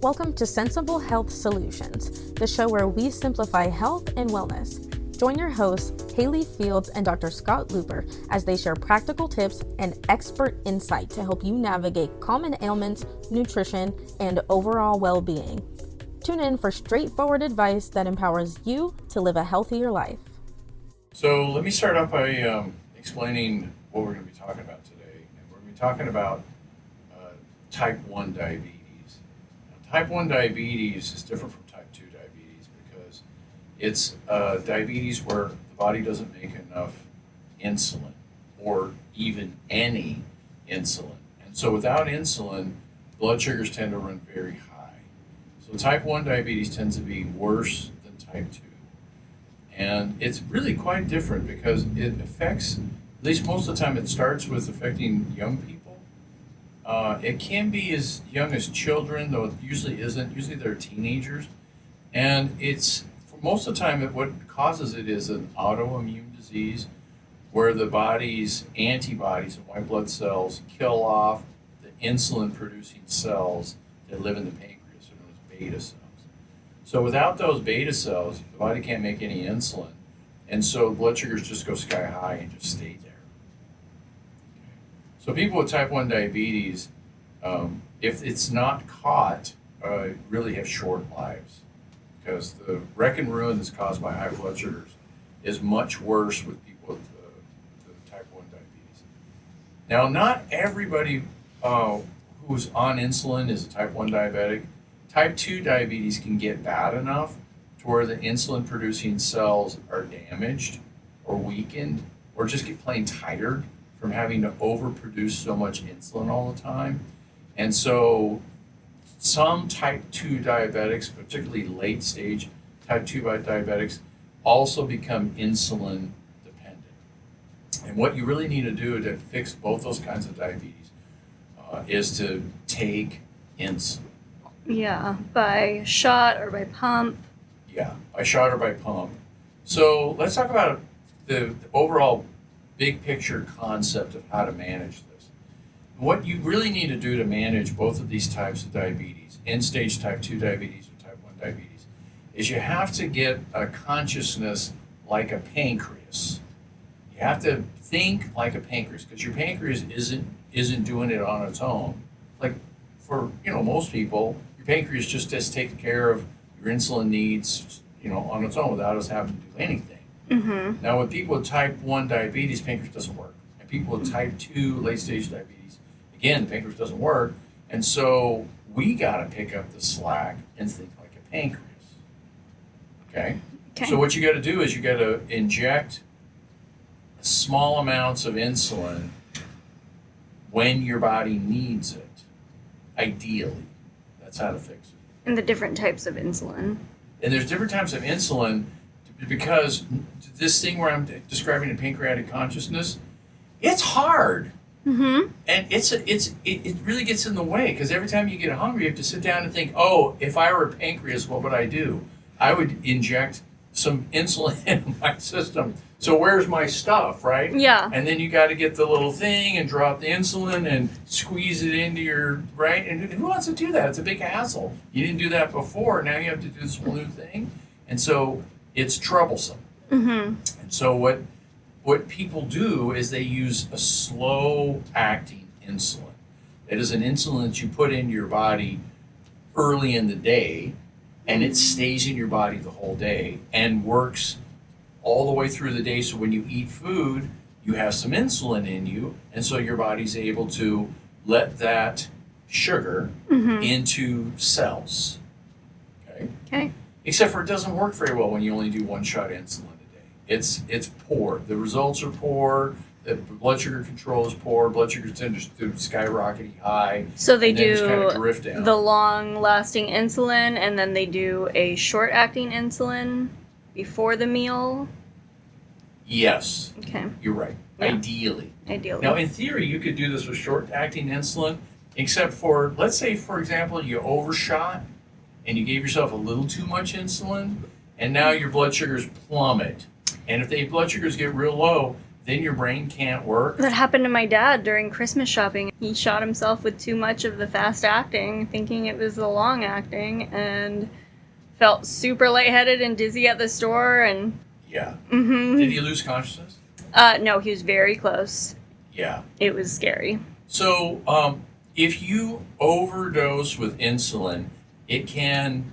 Welcome to Sensible Health Solutions, the show where we simplify health and wellness. Join your hosts, Haley Fields and Dr. Scott Luper, as they share practical tips and expert insight to help you navigate common ailments, nutrition, and overall well-being. Tune in for straightforward advice that empowers you to live a healthier life. So let me start off by explaining what we're going to be talking about today. And we're going to be talking about type 1 diabetes. Now, type 1 diabetes is different from type 2 diabetes because it's diabetes where the body doesn't make enough insulin or even any insulin. And so without insulin, blood sugars tend to run very high. So type 1 diabetes tends to be worse than type 2. And it's really quite different because it affects, at least most of the time, it starts with affecting young people. It can be as young as children, though it usually isn't. Usually they're teenagers. And it's, for most of the time, what causes it is an autoimmune disease where the body's antibodies and white blood cells kill off the insulin-producing cells that live in the pancreas, or known as beta cells. So without those beta cells, the body can't make any insulin, and so blood sugars just go sky high and just stay there. Okay. So people with type 1 diabetes, if it's not caught, really have short lives because the wreck and ruin that's caused by high blood sugars is much worse with people with the type 1 diabetes. Now, not everybody who's on insulin is a type 1 diabetic. Type 2 diabetes can get bad enough to where the insulin-producing cells are damaged or weakened or just get plain tired from having to overproduce so much insulin all the time. And so some type 2 diabetics, particularly late-stage type 2 diabetics, also become insulin dependent. And what you really need to do to fix both those kinds of diabetes is to take insulin. Yeah, by shot or by pump. Yeah, by shot or by pump. So let's talk about the overall big picture concept of how to manage this. What you really need to do to manage both of these types of diabetes, end-stage type 2 diabetes or type 1 diabetes, is you have to get a consciousness like a pancreas. You have to think like a pancreas because your pancreas isn't doing it on its own. Like for most people, your pancreas just has taken care of your insulin needs, on its own without us having to do anything. Mm-hmm. Now, with people with type 1 diabetes, pancreas doesn't work. And people with type 2 late-stage diabetes, again, the pancreas doesn't work. And so we got to pick up the slack and think like a pancreas. Okay? So what you got to do is you got to inject small amounts of insulin when your body needs it, ideally. That's how to fix it. And the different types of insulin. And there's different types of insulin because this thing where I'm describing a pancreatic consciousness, it's hard. Mm-hmm. And it really gets in the way because every time you get hungry, you have to sit down and think, oh, if I were a pancreas, what would I do? I would inject some insulin in my system. So where's my stuff, right? Yeah. And then you got to get the little thing and drop the insulin and squeeze it into your, right? And who wants to do that? It's a big hassle. You didn't do that before. Now you have to do this whole new thing. And so it's troublesome. Mm-hmm. And so what people do is they use a slow-acting insulin. It is an insulin that you put in your body early in the day, and it stays in your body the whole day and works all the way through the day. So when you eat food, you have some insulin in you, and so your body's able to let that sugar into cells. Okay. Except for it doesn't work very well when you only do one shot insulin a day. It's poor. The results are poor. The blood sugar control is poor. Blood sugars tend to skyrocket high. So they and then do just kind of drift down. the long-lasting insulin, and then they do a short-acting insulin before the meal. Yes. Okay. You're right. Yeah. Ideally. Ideally. Now, in theory, you could do this with short-acting insulin, except for, let's say, for example, you overshot and you gave yourself a little too much insulin, and now your blood sugars plummet. And if the blood sugars get real low, then your brain can't work. That happened to my dad during Christmas shopping. He shot himself with too much of the fast acting, thinking it was the long acting, and felt super lightheaded and dizzy at the store. And Yeah. mm-hmm. Did he lose consciousness? No, he was very close. Yeah. It was scary. So if you overdose with insulin, it can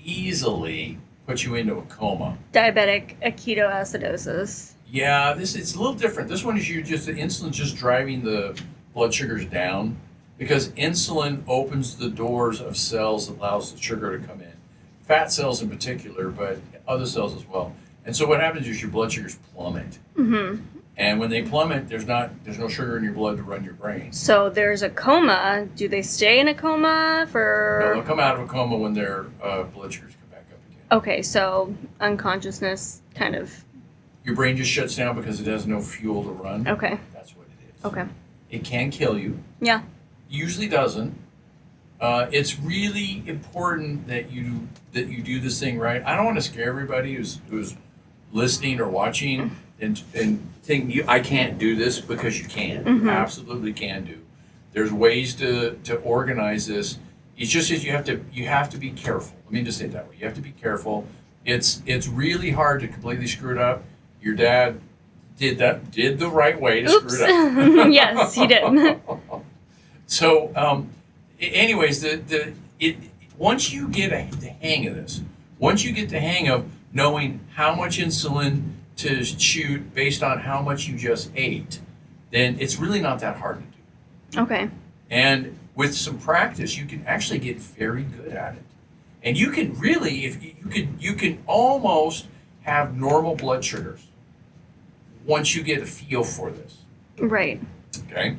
easily put you into a coma. Diabetic ketoacidosis. Yeah, it's a little different. This one is the insulin's just driving the blood sugars down, because insulin opens the doors of cells that allows the sugar to come in. Fat cells in particular, but other cells as well. And so what happens is your blood sugars plummet. Mm-hmm. And when they plummet, there's no sugar in your blood to run your brain. So there's a coma. Do they stay in a coma for... No, they'll come out of a coma when their blood sugars come back up again. Okay, so unconsciousness kind of... Your brain just shuts down because it has no fuel to run. Okay. That's what it is. Okay. It can kill you. Yeah. Usually doesn't. It's really important that you do this thing right. I don't want to scare everybody who's listening or watching and think I can't do this, because you can. Mm-hmm. You absolutely can do. There's ways to organize this. It's just that you have to be careful. Let me just say it that way. You have to be careful. It's really hard to completely screw it up. Your dad did the right way to Oops. screw it up. Yes, he did. So, anyways, once you get the hang of this, once you get the hang of knowing how much insulin to shoot based on how much you just ate, then it's really not that hard to do. Okay. And with some practice, you can actually get very good at it. And you can really, you can almost have normal blood sugars once you get a feel for this. Right. Okay.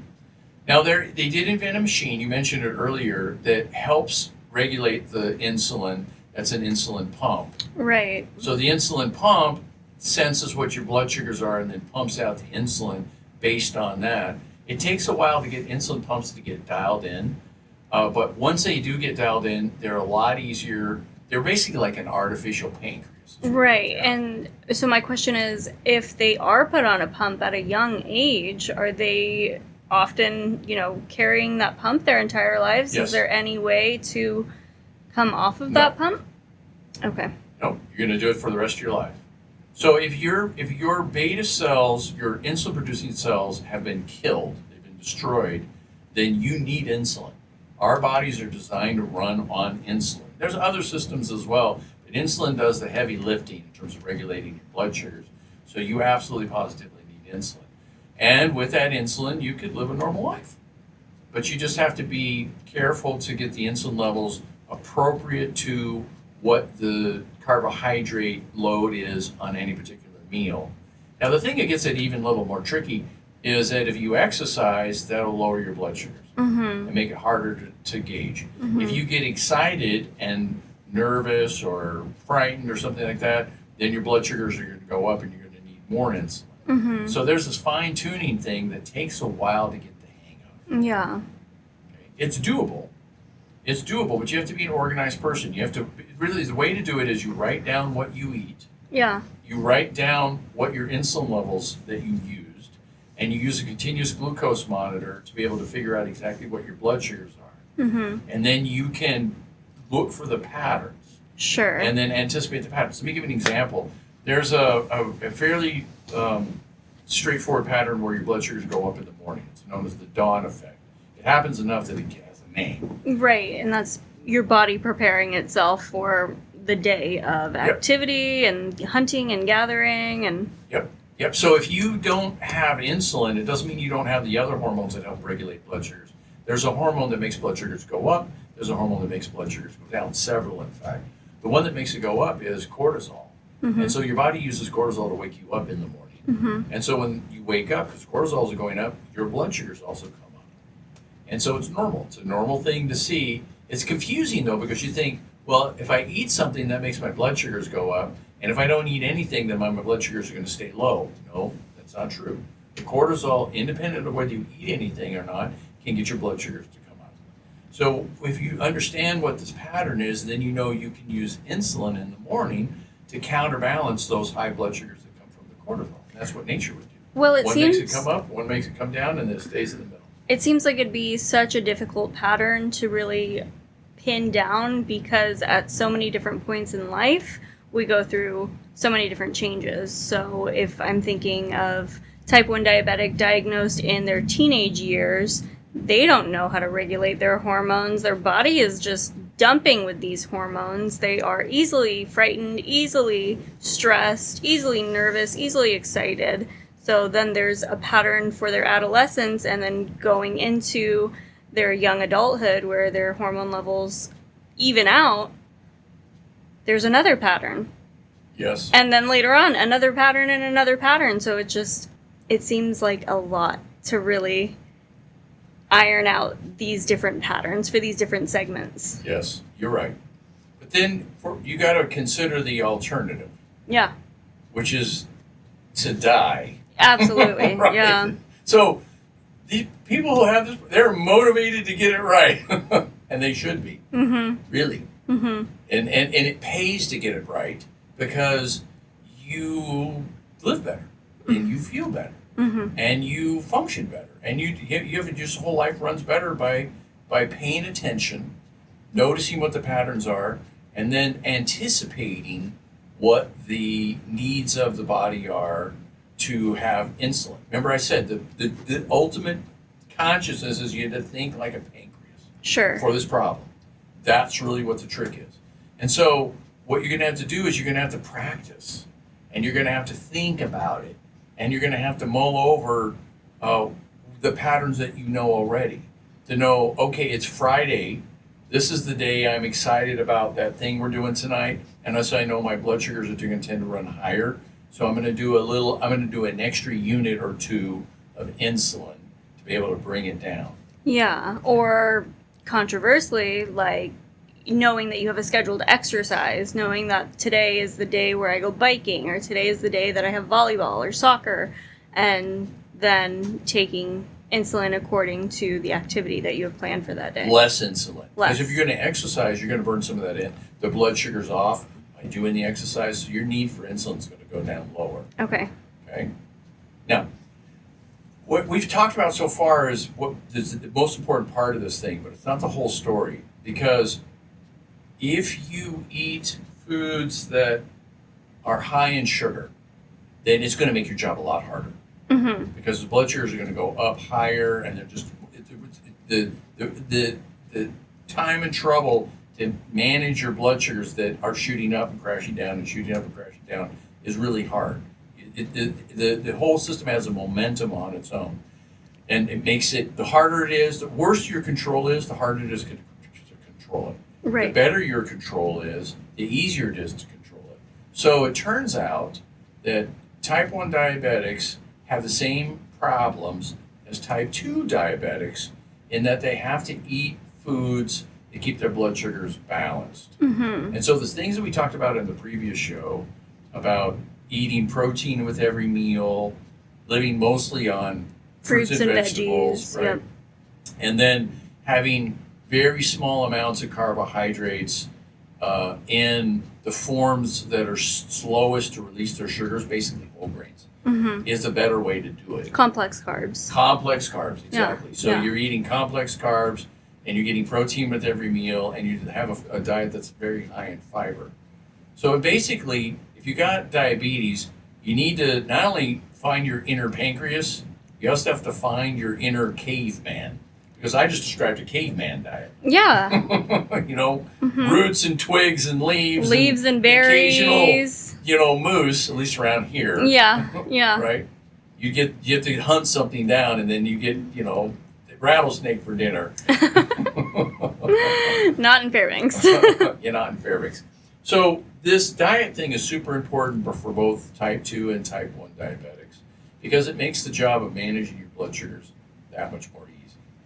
Now they did invent a machine, you mentioned it earlier, that helps regulate the insulin. That's an insulin pump. Right. So the insulin pump senses what your blood sugars are and then pumps out the insulin based on that. It takes a while to get insulin pumps to get dialed in, but once they do get dialed in, they're a lot easier. They're basically like an artificial pancreas. Right. And so my question is, if they are put on a pump at a young age, are they often, carrying that pump their entire lives? Yes. Is there any way to come off of No. that pump? Okay. No, you're going to do it for the rest of your life. So if your beta cells, your insulin producing cells have been killed, they've been destroyed, then you need insulin. Our bodies are designed to run on insulin. There's other systems as well, but insulin does the heavy lifting in terms of regulating your blood sugars. So you absolutely positively need insulin. And with that insulin, you could live a normal life. But you just have to be careful to get the insulin levels appropriate to what the carbohydrate load is on any particular meal. Now, the thing that gets it even a little more tricky is that if you exercise, that'll lower your blood sugars and make it harder to gauge. If you get excited and nervous or frightened or something like that, then your blood sugars are going to go up and you're going to need more insulin. So there's this fine-tuning thing that takes a while to get the hang of. Yeah. Okay? It's doable. It's doable, but you have to be an organized person. You have to, really, the way to do it is you write down what you eat. Yeah. You write down what your insulin levels that you used, and you use a continuous glucose monitor to be able to figure out exactly what your blood sugars are. And then you can look for the patterns. Sure. And then anticipate the patterns. Let me give you an example. There's a fairly straightforward pattern where your blood sugars go up in the morning. It's known as the dawn effect. It happens enough that it has a name. Right, and that's your body preparing itself for the day of activity and hunting and gathering and... Yep. So if you don't have insulin, it doesn't mean you don't have the other hormones that help regulate blood sugars. There's a hormone that makes blood sugars go up. There's a hormone that makes blood sugars go down, several in fact. The one that makes it go up is cortisol. And so your body uses cortisol to wake you up in the morning. And so when you wake up, because cortisols are going up, your blood sugars also come up. And so it's normal. It's a normal thing to see. It's confusing though, because you think, well, if I eat something that makes my blood sugars go up, and if I don't eat anything, then my blood sugars are going to stay low. No, that's not true. The cortisol, independent of whether you eat anything or not, can get your blood sugars to come up. So if you understand what this pattern is, then you know you can use insulin in the morning to counterbalance those high blood sugars that come from the cortisol. And that's what nature would do. Well, it One seems makes it come up, one makes it come down, and then it stays in the middle. it seems like it'd be such a difficult pattern to really pin down because at so many different points in life, we go through so many different changes. So if I'm thinking of type 1 diabetic diagnosed in their teenage years, they don't know how to regulate their hormones. Their body is just dumping with these hormones. They are easily frightened, easily stressed, easily nervous, easily excited. So then there's a pattern for their adolescence and then going into their young adulthood where their hormone levels even out. There's another pattern. Yes. And then later on, another pattern and another pattern. So it seems like a lot to really iron out these different patterns for these different segments. Yes, you're right. But then you got to consider the alternative. Yeah. Which is to die. Absolutely. Right? Yeah. So the people who have this, they're motivated to get it right. And they should be. Mm-hmm. Really. Mm-hmm. And it pays to get it right because you live better and you feel better and you function better and you have just whole life runs better by paying attention, noticing what the patterns are, and then anticipating what the needs of the body are to have insulin. Remember I said the ultimate consciousness is you have to think like a pancreas. Sure. For this problem. That's really what the trick is. And so what you're going to have to do is you're going to have to practice and you're going to have to think about it and you're going to have to mull over the patterns that you know already to know, okay, it's Friday. This is the day I'm excited about that thing we're doing tonight. And as I know my blood sugars are going to tend to run higher. So I'm going to do an extra unit or two of insulin to be able to bring it down. Yeah. Or controversially, like knowing that you have a scheduled exercise, knowing that today is the day where I go biking, or today is the day that I have volleyball or soccer, and then taking insulin according to the activity that you have planned for that day. Less insulin. Less. Because if you're going to exercise, you're going to burn some of that in. The blood sugar's off by doing the exercise, so your need for insulin is going to go down lower. Okay. Okay? Now, what we've talked about so far is what is the most important part of this thing, but it's not the whole story. Because if you eat foods that are high in sugar, then it's going to make your job a lot harder. Mm-hmm. Because the blood sugars are going to go up higher, and they're just the time and trouble to manage your blood sugars that are shooting up and crashing down and shooting up and crashing down is really hard. The whole system has a momentum on its own, and it makes it, the harder it is, the worse your control is, the harder it is to control it. Right. The better your control is, the easier it is to control it. So it turns out that type 1 diabetics have the same problems as type 2 diabetics in that they have to eat foods to keep their blood sugars balanced. Mm-hmm. And so the things that we talked about in the previous show about eating protein with every meal, living mostly on fruits and vegetables, veggies, right? yep. And then having very small amounts of carbohydrates in the forms that are slowest to release their sugars, basically whole grains, is a better way to do it. Complex carbs. Complex carbs, exactly. Yeah. So Yeah. you're eating complex carbs, and you're getting protein with every meal, and you have a diet that's very high in fiber. So basically, if you got diabetes, you need to not only find your inner pancreas, you also have to find your inner caveman. Because I just described a caveman diet. Yeah. You know, roots and twigs and leaves. Leaves and berries. Occasional, you know, moose, at least around here. Yeah. Yeah. Right? You have to hunt something down, and then you get, you know, rattlesnake for dinner. Not in Fairbanks. You're not in Fairbanks. So this diet thing is super important for both type 2 and type 1 diabetics because it makes the job of managing your blood sugars that much more easy.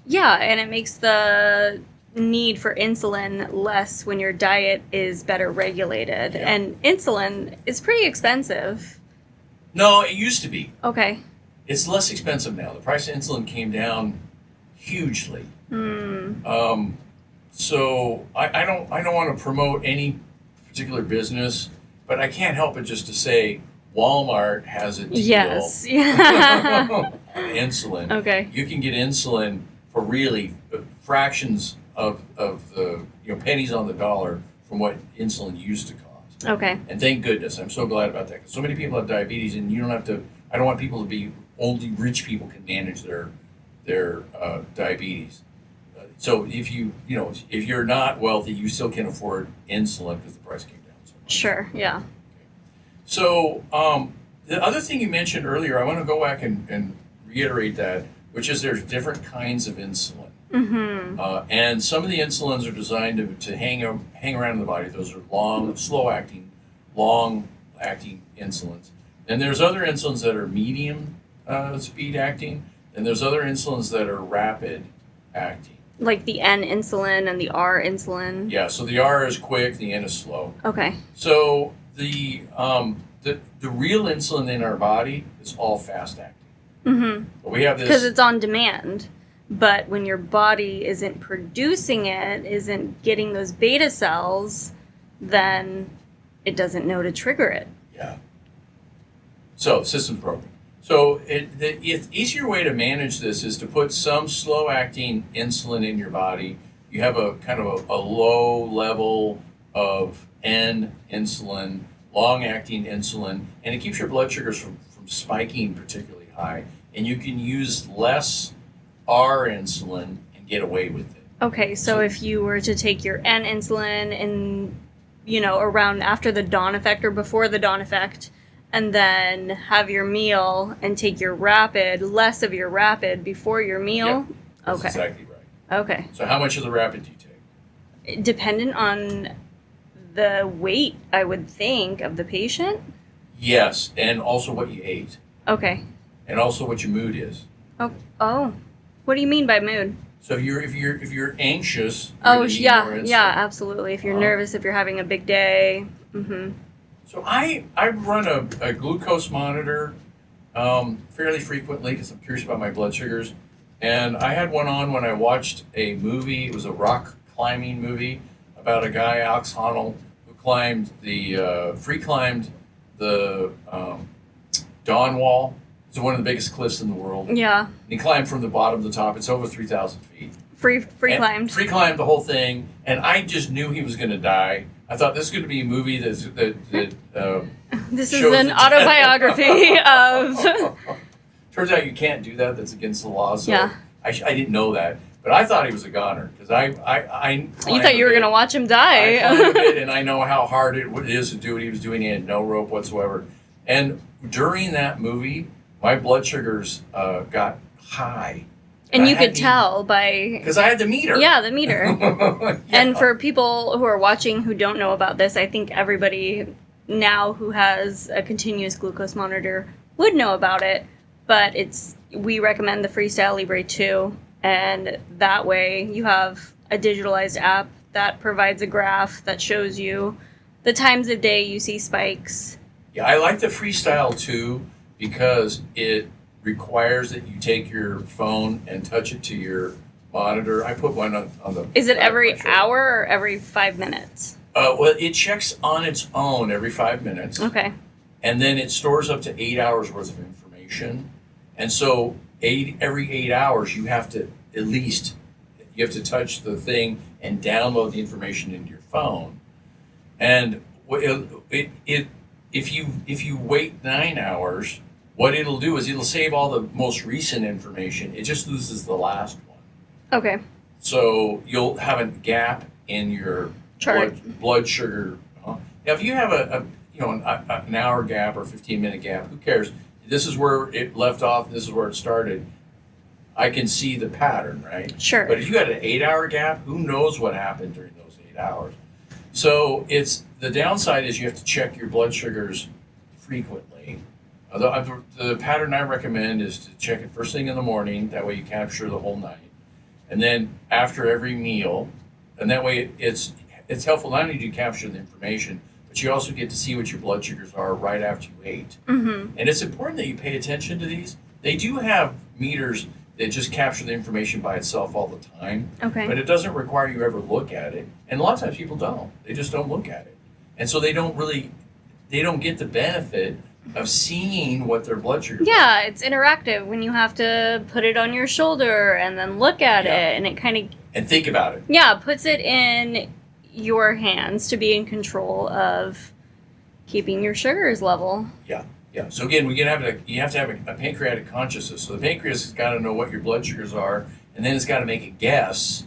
Yeah, and it makes the need for insulin less when your diet is better regulated. Yeah. And insulin is pretty expensive. No, it used to be. Okay. It's less expensive now. The price of insulin came down hugely. So I don't want to promote any particular business, but I can't help it just to say Walmart has a deal Yes. Yeah. on insulin. Okay. You can get insulin for really fractions of the, pennies on the dollar from what insulin used to cost. Okay. And thank goodness, I'm so glad about that. Because so many people have diabetes, and you don't have to. I don't want people to be only rich people can manage their diabetes. So if if you're not wealthy, you still can afford insulin because the price came down so much. Sure. Yeah. So the other thing you mentioned earlier, I want to go back and reiterate that, which is there's different kinds of insulin. Mm-hmm. And some of the insulins are designed to hang around in the body. Those are long-acting insulins. And there's other insulins that are medium speed acting, and there's other insulins that are rapid acting. Like the N insulin and the R insulin. Yeah, so the R is quick, the N is slow. Okay. So the real insulin in our body is all fast acting. Mm-hmm. But we have this Because it's on demand. But when your body isn't producing it, isn't getting those beta cells, then it doesn't know to trigger it. Yeah. So system's broken. So the easier way to manage this is to put some slow-acting insulin in your body. You have a kind of a low level of N insulin, long-acting insulin, and it keeps your blood sugars from spiking particularly high. And you can use less R insulin and get away with it. Okay, so if you were to take your N insulin and, around after the dawn effect or before the dawn effect, and then have your meal and take your rapid, less of your rapid before your meal? Yep, that's Okay. exactly right. Okay. So how much of the rapid do you take? Dependent on the weight, I would think, of the patient? Yes, and also what you ate, Okay. and also what your mood is. Oh. What do you mean by mood? So if you're anxious, you're Oh, gonna eat more yeah, insulin. yeah, absolutely. If you're nervous, if you're having a big day. Mm-hmm. So I run a glucose monitor fairly frequently because I'm curious about my blood sugars, and I had one on when I watched a movie. It was a rock climbing movie about a guy, Alex Honnold, who free climbed the Dawn Wall. It's one of the biggest cliffs in the world. Yeah. He climbed from the bottom to the top. It's over 3,000 feet. Free And climbed. Free climbed the whole thing, and I just knew he was going to die. I thought this is going to be a movie that This is shows an the- autobiography of. Turns out you can't do that. That's against the law. So Yeah. I didn't know that, but I thought he was a goner because I You thought you were going to watch him I die. climbed a bit, and I know how hard it is to do what he was doing. He had no rope whatsoever, and during that movie, my blood sugars got high. And you could tell by. Because I had the meter. Yeah, the meter. Yeah. And for people who are watching who don't know about this, I think everybody now who has a continuous glucose monitor would know about it. But we recommend the Freestyle Libre 2, and that way you have a digitalized app that provides a graph that shows you the times of day you see spikes. Yeah, I like the Freestyle too because it requires that you take your phone and touch it to your monitor. I put one on the. Is it back of every my shoulder. hour or every 5 minutes? Well, it checks on its own every 5 minutes. Okay. And then it stores up to 8 hours worth of information. And so every 8 hours you have to touch the thing and download the information into your phone. And if you wait 9 hours, what it'll do is it'll save all the most recent information. It just loses the last one. Okay. So you'll have a gap in your Chart. blood sugar. Now, if you have an hour gap or 15-minute gap, who cares? This is where it left off. This is where it started. I can see the pattern, right? Sure. But if you had an 8-hour gap, who knows what happened during those 8 hours? So the downside is you have to check your blood sugars frequently. The pattern I recommend is to check it first thing in the morning. That way you capture the whole night. And then after every meal, and that way it's helpful. Not only do you capture the information, but you also get to see what your blood sugars are right after you ate. Mm-hmm. And it's important that you pay attention to these. They do have meters that just capture the information by itself all the time. Okay. But it doesn't require you ever look at it. And a lot of times people don't. They just don't look at it. And so they don't get the benefit of seeing what their blood sugar. Yeah, it's interactive when you have to put it on your shoulder and then look at it, and it kind of and think about it. Yeah, puts it in your hands to be in control of keeping your sugars level. Yeah. So again, you have to have a pancreatic consciousness. So the pancreas has got to know what your blood sugars are, and then it's got to make a guess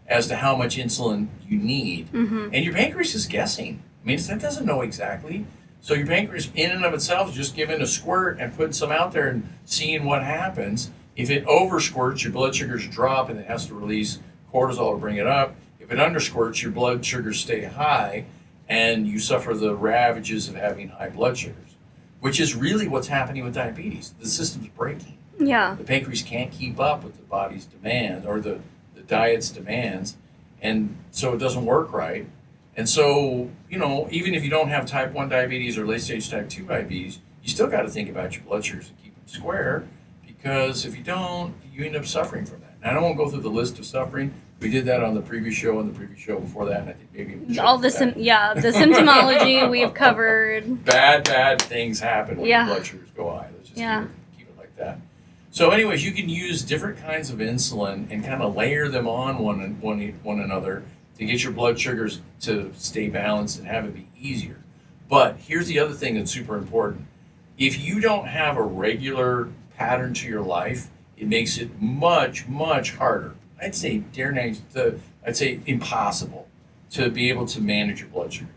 as to how much insulin you need. Mm-hmm. And your pancreas is guessing. I mean, it doesn't know exactly. So your pancreas, in and of itself, is just giving a squirt and putting some out there and seeing what happens. If it over squirts, your blood sugars drop, and it has to release cortisol to bring it up. If it under squirts, your blood sugars stay high, and you suffer the ravages of having high blood sugars, which is really what's happening with diabetes. The system's breaking. Yeah. The pancreas can't keep up with the body's demands or the diet's demands, and so it doesn't work right. And so, even if you don't have type 1 diabetes or late-stage type 2 diabetes, you still got to think about your blood sugars and keep them square, because if you don't, you end up suffering from that. And I don't want to go through the list of suffering. We did that on the previous show and the previous show before that, and I think maybe the symptomology we've covered. Bad things happen when your blood sugars go high. Let's just keep it like that. So anyways, you can use different kinds of insulin and kind of layer them on one another to get your blood sugars to stay balanced and have it be easier. But here's the other thing that's super important. If you don't have a regular pattern to your life, it makes it much, much harder. I'd say impossible to be able to manage your blood sugars.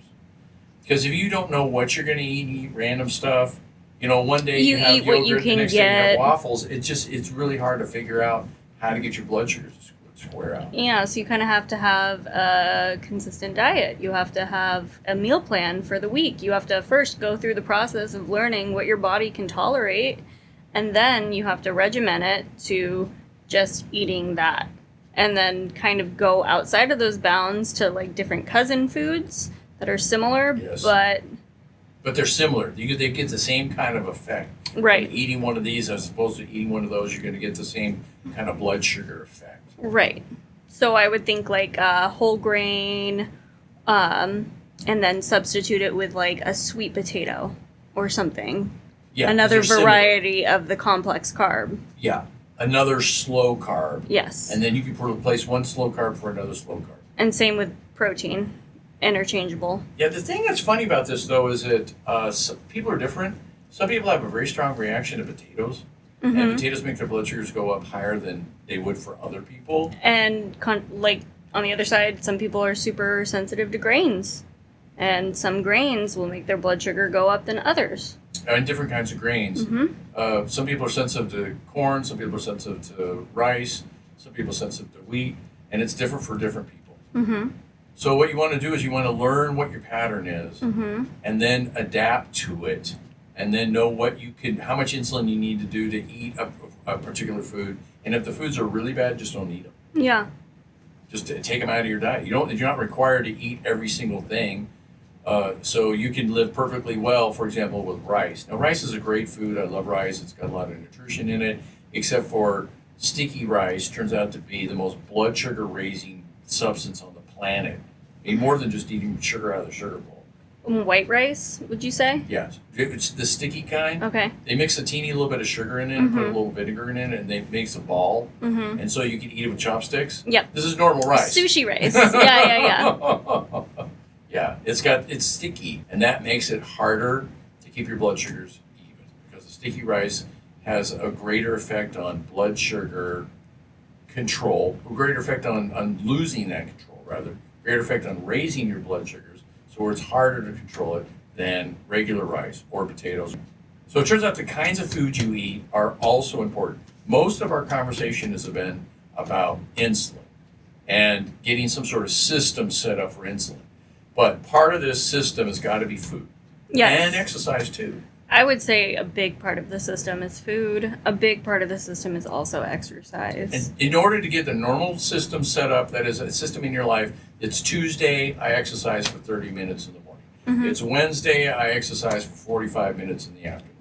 Because if you don't know what you're going to eat random stuff, one day you have eat what yogurt, you the can next day you have get. waffles. It's really hard to figure out how to get your blood sugars to square out. Yeah, so you kind of have to have a consistent diet. You have to have a meal plan for the week. You have to first go through the process of learning what your body can tolerate, and then you have to regiment it to just eating that. And then kind of go outside of those bounds to like different cousin foods that are similar, Yes. but they're similar. They get the same kind of effect. Right. Eating one of these as opposed to eating one of those, you're going to get the same kind of blood sugar effect. Right. So I would think like whole grain, and then substitute it with like a sweet potato or something. Yeah. Another they're variety of the complex carb. Yeah. Another slow carb. Yes. And then you can replace one slow carb for another slow carb. And same with protein. Interchangeable. Yeah, the thing that's funny about this, though, is that people are different. Some people have a very strong reaction to potatoes. Mm-hmm. And potatoes make their blood sugars go up higher than they would for other people. And like on the other side, some people are super sensitive to grains. And some grains will make their blood sugar go up than others. And different kinds of grains. Mm-hmm. Some people are sensitive to corn, some people are sensitive to rice, some people are sensitive to wheat, and it's different for different people. Mm-hmm. So what you want to do is you want to learn what your pattern is, Mm-hmm. and then adapt to it, and then know how much insulin you need to do to eat a particular food. And if the foods are really bad, just don't eat them. Yeah. Just take them out of your diet. You're not required to eat every single thing. So you can live perfectly well, for example, with rice. Now, rice is a great food. I love rice. It's got a lot of nutrition in it, except for sticky rice turns out to be the most blood sugar raising substance on the planet. I mean, more than just eating sugar out of the sugar bowl. White rice, would you say? Yes. It's the sticky kind. Okay. They mix a teeny little bit of sugar in it and put a little vinegar in it, and they makes a ball. Mm-hmm. And so you can eat it with chopsticks. Yep. This is normal rice. Sushi rice. Yeah. Yeah, it's sticky, and that makes it harder to keep your blood sugars even, because the sticky rice has a greater effect on blood sugar control, a greater effect on losing that control, rather, greater effect on raising your blood sugars, so it's harder to control it than regular rice or potatoes. So it turns out the kinds of foods you eat are also important. Most of our conversation has been about insulin and getting some sort of system set up for insulin. But part of this system has got to be food. Yes. And exercise, too. I would say a big part of the system is food. A big part of the system is also exercise. And in order to get the normal system set up, that is a system in your life, it's Tuesday, I exercise for 30 minutes in the morning. Mm-hmm. It's Wednesday, I exercise for 45 minutes in the afternoon.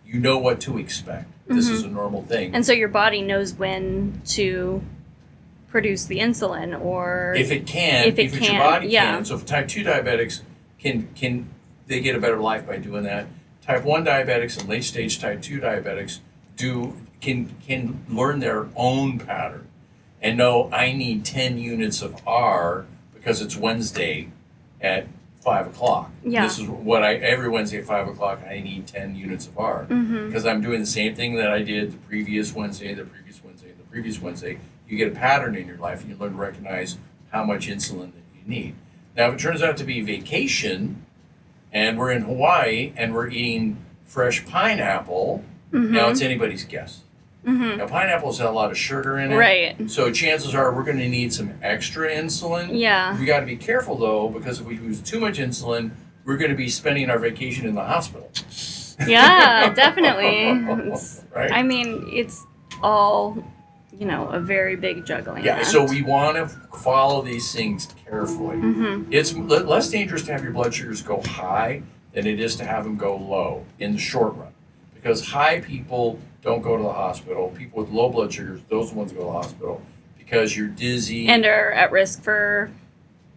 You know what to expect. This is a normal thing. And so your body knows when to produce the insulin, or if it's your body can. So for type 2 diabetics, can they get a better life by doing that? type 1 diabetics and late stage type 2 diabetics can learn their own pattern and know I need 10 units of R because it's Wednesday at 5 o'clock. Yeah. This is what every Wednesday at 5 o'clock, I need 10 units of R. Because I'm doing the same thing that I did the previous Wednesday, the previous Wednesday, the previous Wednesday. You get a pattern in your life and you learn to recognize how much insulin that you need. Now, if it turns out to be vacation and we're in Hawaii and we're eating fresh pineapple, now it's anybody's guess. Now, pineapple's got a lot of sugar in it. Right. So chances are we're going to need some extra insulin. Yeah. We got to be careful, though, because if we use too much insulin, we're going to be spending our vacation in the hospital. Yeah, definitely. Right? I mean, it's all, a very big juggling Yeah, act. so we want to follow these things carefully. It's less dangerous to have your blood sugars go high than it is to have them go low in the short run. Because high people don't go to the hospital. People with low blood sugars, those are the ones who go to the hospital because you're dizzy. And are at risk for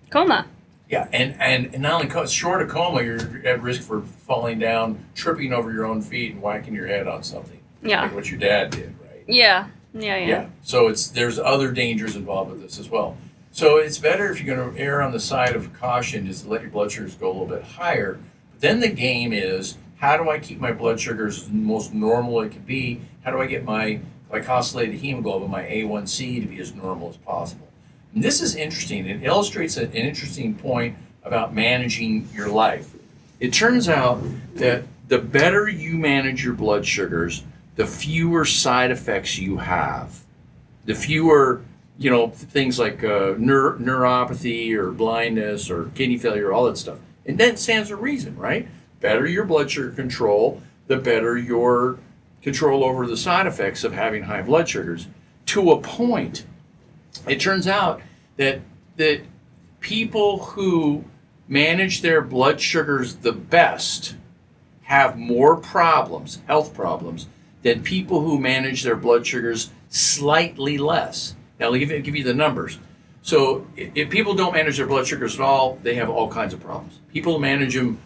coma. Yeah, and not only short of coma, you're at risk for falling down, tripping over your own feet, and whacking your head on something. Yeah. Like what your dad did, right? Yeah. So there's other dangers involved with this as well. So it's better if you're going to err on the side of caution is to let your blood sugars go a little bit higher. But then the game is, how do I keep my blood sugars the most normal it can be? How do I get my glycosylated hemoglobin, my A1C, to be as normal as possible? And this is interesting. It illustrates an interesting point about managing your life. It turns out that the better you manage your blood sugars, the fewer side effects you have. The fewer, things like neuropathy or blindness or kidney failure, all that stuff. And that stands to reason, right? Better your blood sugar control, the better your control over the side effects of having high blood sugars. To a point, it turns out that people who manage their blood sugars the best have more problems, health problems, than people who manage their blood sugars slightly less. Now, I'll give you the numbers. So if people don't manage their blood sugars at all, they have all kinds of problems. People who manage them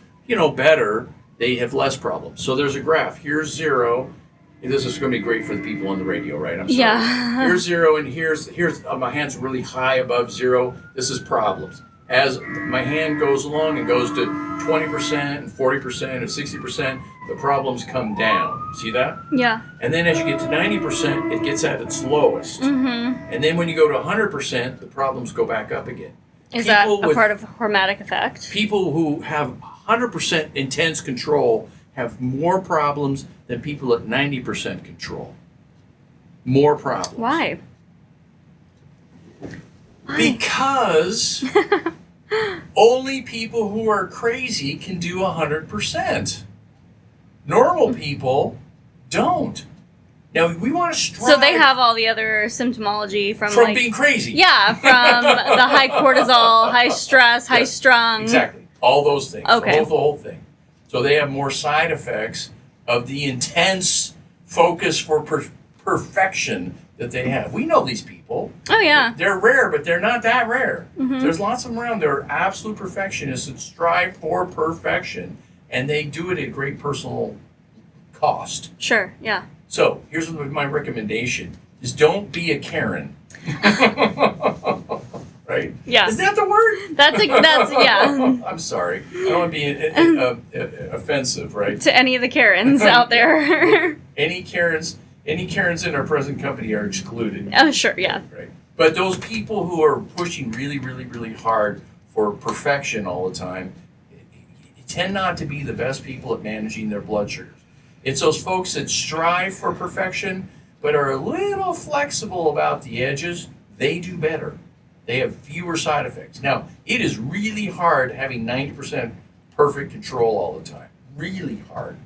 better, they have less problems. So there's a graph. Here's 0. This is going to be great for the people on the radio, right? I'm sorry. Yeah. Here's 0, and here's my hand's really high above 0. This is problems. As my hand goes along and goes to 20% and 40% and 60%, the problems come down. See that? Yeah. And then as you get to 90%, it gets at its lowest. And then when you go to 100%, the problems go back up again. Is that a part of the hormetic effect? People who have 100% intense control have more problems than people at 90% control. More problems. Why? Because only people who are crazy can do 100%. Normal people don't. Now, we want to strive. So they have all the other symptomology from being crazy. Yeah, from the high cortisol, high stress, high strung. Exactly. All those things. Okay. The whole thing. So they have more side effects of the intense focus for perfection that they have. We know these people. Oh, yeah. They're rare, but they're not that rare. There's lots of them around. They're absolute perfectionists that strive for perfection, and they do it at great personal cost. Sure, yeah. So here's my recommendation, is don't be a Karen. Right? Yeah. Is that the word? That's yeah. I'm sorry. I don't want to be offensive, right? To any of the Karens out there. Any Karens in our present company are excluded. Oh, sure, yeah. Right. But those people who are pushing really, really, really hard for perfection all the time tend not to be the best people at managing their blood sugars. It's those folks that strive for perfection but are a little flexible about the edges. They do better. They have fewer side effects. Now, it is really hard having 90% perfect control all the time. Really hard.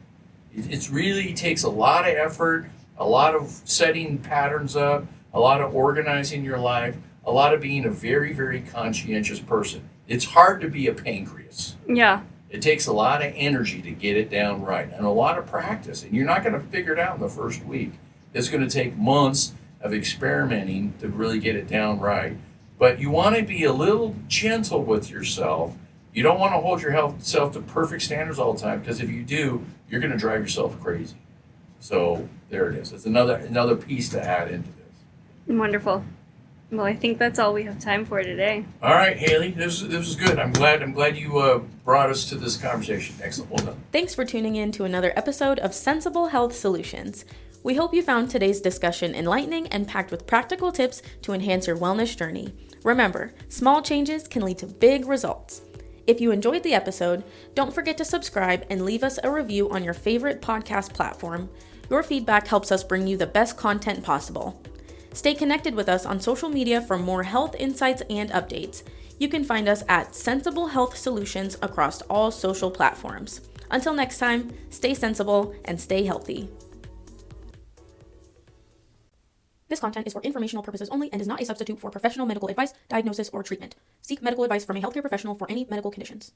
It really takes a lot of effort, a lot of setting patterns up, a lot of organizing your life, a lot of being a very, very conscientious person. It's hard to be a pancreas. Yeah. It takes a lot of energy to get it down right and a lot of practice. And you're not going to figure it out in the first week. It's going to take months of experimenting to really get it down right. But you want to be a little gentle with yourself You don't want to hold yourself to perfect standards all the time, because if you do, you're going to drive yourself crazy. So there it is. It's another piece to add into this. Wonderful. Well, I think that's all we have time for today. All right, Haley, this was good. I'm glad you brought us to this conversation. Excellent. Well done. Thanks for tuning in to another episode of Sensible Health Solutions. We hope you found today's discussion enlightening and packed with practical tips to enhance your wellness journey. Remember, small changes can lead to big results. If you enjoyed the episode, don't forget to subscribe and leave us a review on your favorite podcast platform. Your feedback helps us bring you the best content possible. Stay connected with us on social media for more health insights and updates. You can find us at Sensible Health Solutions across all social platforms. Until next time, stay sensible and stay healthy. This content is for informational purposes only and is not a substitute for professional medical advice, diagnosis, or treatment. Seek medical advice from a healthcare professional for any medical conditions.